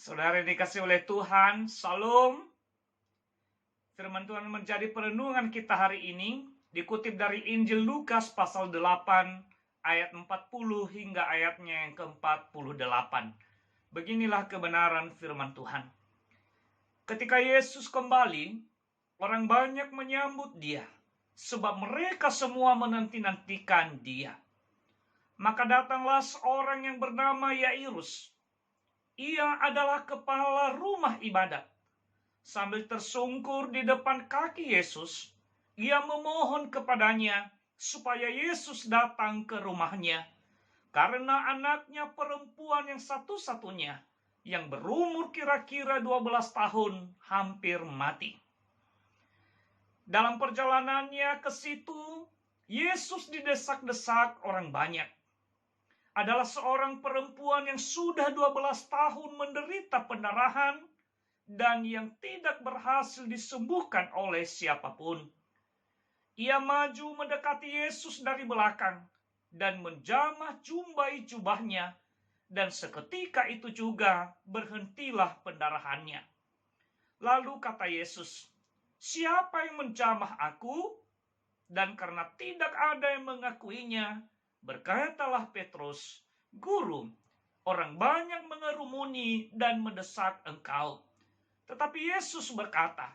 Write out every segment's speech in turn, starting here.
Saudara yang dikasih oleh Tuhan, Salam. Firman Tuhan menjadi perenungan kita hari ini, dikutip dari Injil Lukas pasal 8, ayat 40 hingga ayatnya yang ke-48. Beginilah kebenaran firman Tuhan. Ketika Yesus kembali, orang banyak menyambut dia, sebab mereka semua menanti-nantikan dia. Maka datanglah seorang yang bernama Yairus. Ia adalah kepala rumah ibadat. Sambil tersungkur di depan kaki Yesus, ia memohon kepadanya supaya Yesus datang ke rumahnya. Karena anaknya perempuan yang satu-satunya, yang berumur kira-kira 12 tahun, hampir mati. Dalam perjalanannya ke situ, Yesus didesak-desak orang banyak. Adalah seorang perempuan yang sudah 12 tahun menderita pendarahan dan yang tidak berhasil disembuhkan oleh siapapun. Ia maju mendekati Yesus dari belakang dan menjamah jumbai jubahnya, dan seketika itu juga berhentilah pendarahannya. Lalu kata Yesus, "Siapa yang menjamah aku?" Dan karena tidak ada yang mengakuinya, berkatalah Petrus, "Guru, orang banyak mengerumuni dan mendesak engkau." Tetapi Yesus berkata,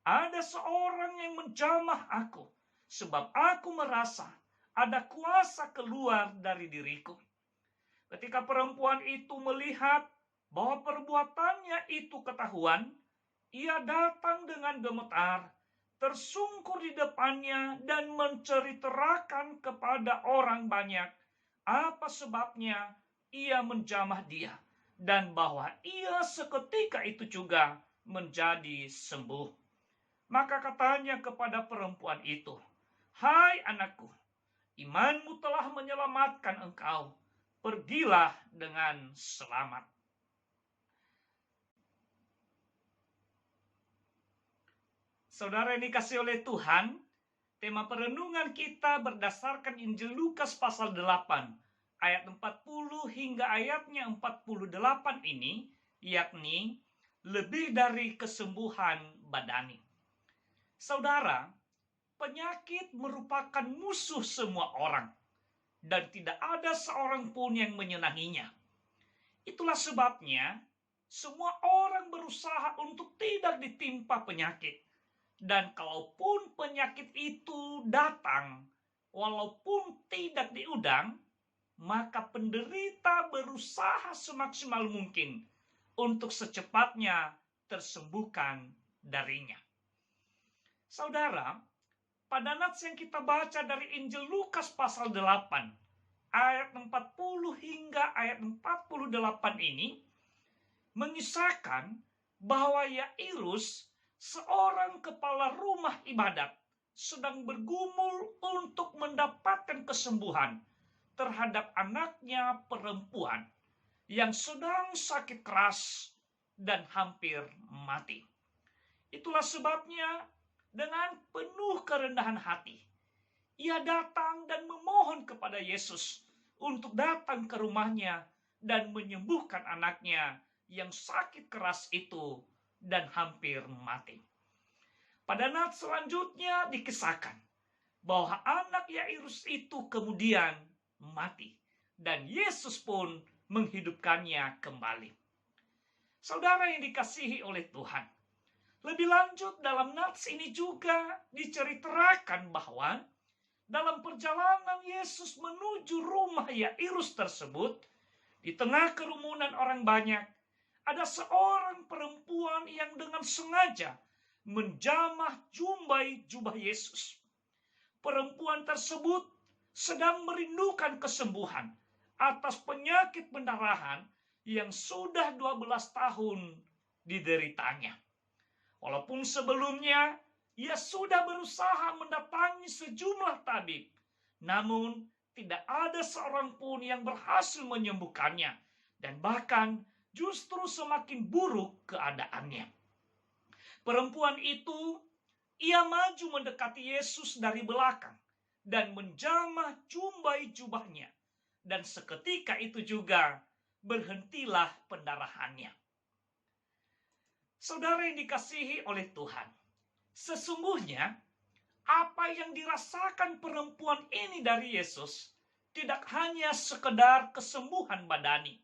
"Ada seorang yang menjamah aku, sebab aku merasa ada kuasa keluar dari diriku." Ketika perempuan itu melihat bahwa perbuatannya itu ketahuan, ia datang dengan gemetar, tersungkur di depannya dan menceritakan kepada orang banyak apa sebabnya ia menjamah dia, dan bahwa ia seketika itu juga menjadi sembuh. Maka katanya kepada perempuan itu, "Hai anakku, imanmu telah menyelamatkan engkau. Pergilah dengan selamat." Saudara yang dikasih oleh Tuhan, tema perenungan kita berdasarkan Injil Lukas pasal 8, ayat 40 hingga ayatnya 48 ini, yakni lebih dari kesembuhan badani. Saudara, penyakit merupakan musuh semua orang, dan tidak ada seorang pun yang menyenanginya. Itulah sebabnya semua orang berusaha untuk tidak ditimpa penyakit. Dan kalaupun penyakit itu datang, walaupun tidak diundang, maka penderita berusaha semaksimal mungkin untuk secepatnya tersembuhkan darinya. Saudara, pada nats yang kita baca dari Injil Lukas pasal 8, ayat 40 hingga ayat 48 ini, mengisahkan bahwa Yairus, seorang kepala rumah ibadat, sedang bergumul untuk mendapatkan kesembuhan terhadap anaknya perempuan yang sedang sakit keras dan hampir mati. Itulah sebabnya dengan penuh kerendahan hati, ia datang dan memohon kepada Yesus untuk datang ke rumahnya dan menyembuhkan anaknya yang sakit keras itu dan hampir mati. Pada nats selanjutnya dikisahkan bahwa anak Yairus itu kemudian mati dan Yesus pun menghidupkannya kembali. Saudara yang dikasihi oleh Tuhan, lebih lanjut dalam nats ini juga diceritakan bahwa dalam perjalanan Yesus menuju rumah Yairus tersebut, di tengah kerumunan orang banyak, ada seorang perempuan yang dengan sengaja menjamah jumbai jubah Yesus. Perempuan tersebut sedang merindukan kesembuhan atas penyakit pendarahan yang sudah 12 tahun dideritanya. Walaupun sebelumnya ia sudah berusaha mendatangi sejumlah tabib, namun tidak ada seorang pun yang berhasil menyembuhkannya, dan bahkan justru semakin buruk keadaannya. Perempuan itu, ia maju mendekati Yesus dari belakang dan menjamah jumbai jubahnya, dan seketika itu juga berhentilah pendarahannya. Saudara yang dikasihi oleh Tuhan, sesungguhnya apa yang dirasakan perempuan ini dari Yesus tidak hanya sekedar kesembuhan badani.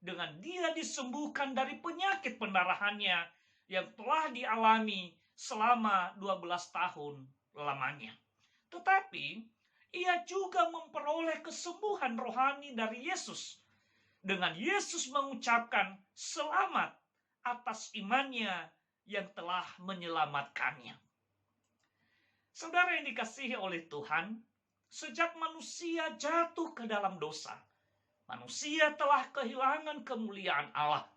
Dengan dia disembuhkan dari penyakit pendarahannya yang telah dialami selama 12 tahun lamanya. Tetapi ia juga memperoleh kesembuhan rohani dari Yesus. Dengan Yesus mengucapkan selamat atas imannya yang telah menyelamatkannya. Saudara yang dikasihi oleh Tuhan, sejak manusia jatuh ke dalam dosa, manusia telah kehilangan kemuliaan Allah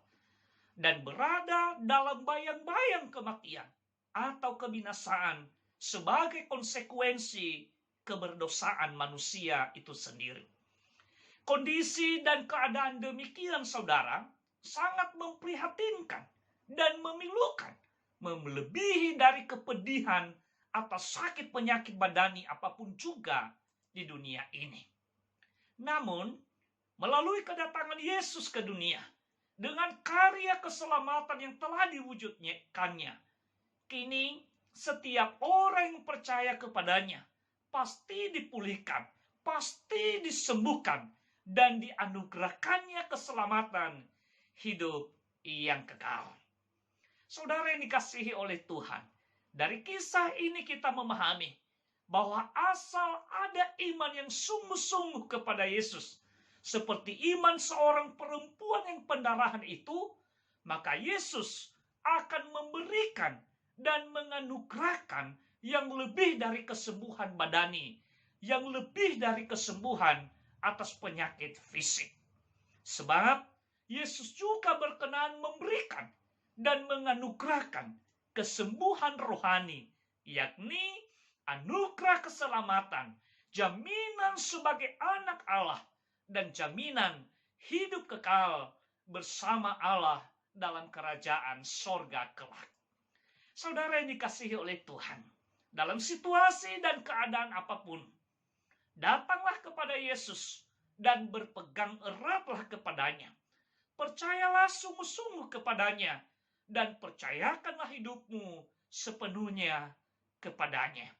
dan berada dalam bayang-bayang kematian atau kebinasaan sebagai konsekuensi keberdosaan manusia itu sendiri. Kondisi dan keadaan demikian, saudara, sangat memprihatinkan dan memilukan, melebihi dari kepedihan atas sakit penyakit badani apapun juga di dunia ini. Namun, melalui kedatangan Yesus ke dunia, dengan karya keselamatan yang telah diwujudkannya, kini setiap orang yang percaya kepadanya pasti dipulihkan, pasti disembuhkan, dan dianugerahkannya keselamatan hidup yang kekal. Saudara yang dikasihi oleh Tuhan, dari kisah ini kita memahami bahwa asal ada iman yang sungguh-sungguh kepada Yesus, seperti iman seorang perempuan yang pendarahan itu, maka Yesus akan memberikan dan menganugerahkan yang lebih dari kesembuhan badani, yang lebih dari kesembuhan atas penyakit fisik. Sebab Yesus juga berkenan memberikan dan menganugerahkan kesembuhan rohani, yakni anugerah keselamatan, jaminan sebagai anak Allah, dan jaminan hidup kekal bersama Allah dalam kerajaan sorga kelak. Saudara yang dikasihi oleh Tuhan, dalam situasi dan keadaan apapun, datanglah kepada Yesus dan berpegang eratlah kepadanya. Percayalah sungguh-sungguh kepadanya dan percayakanlah hidupmu sepenuhnya kepadanya.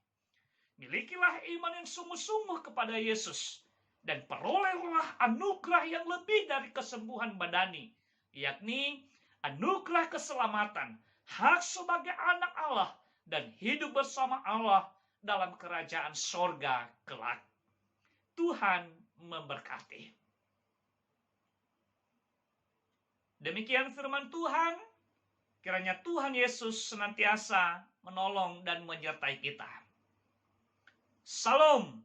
Milikilah iman yang sungguh-sungguh kepada Yesus dan perolehlah anugerah yang lebih dari kesembuhan badani, yakni anugerah keselamatan, hak sebagai anak Allah, dan hidup bersama Allah dalam kerajaan sorga kelak. Tuhan memberkati. Demikian firman Tuhan. Kiranya Tuhan Yesus senantiasa menolong dan menyertai kita. Salam.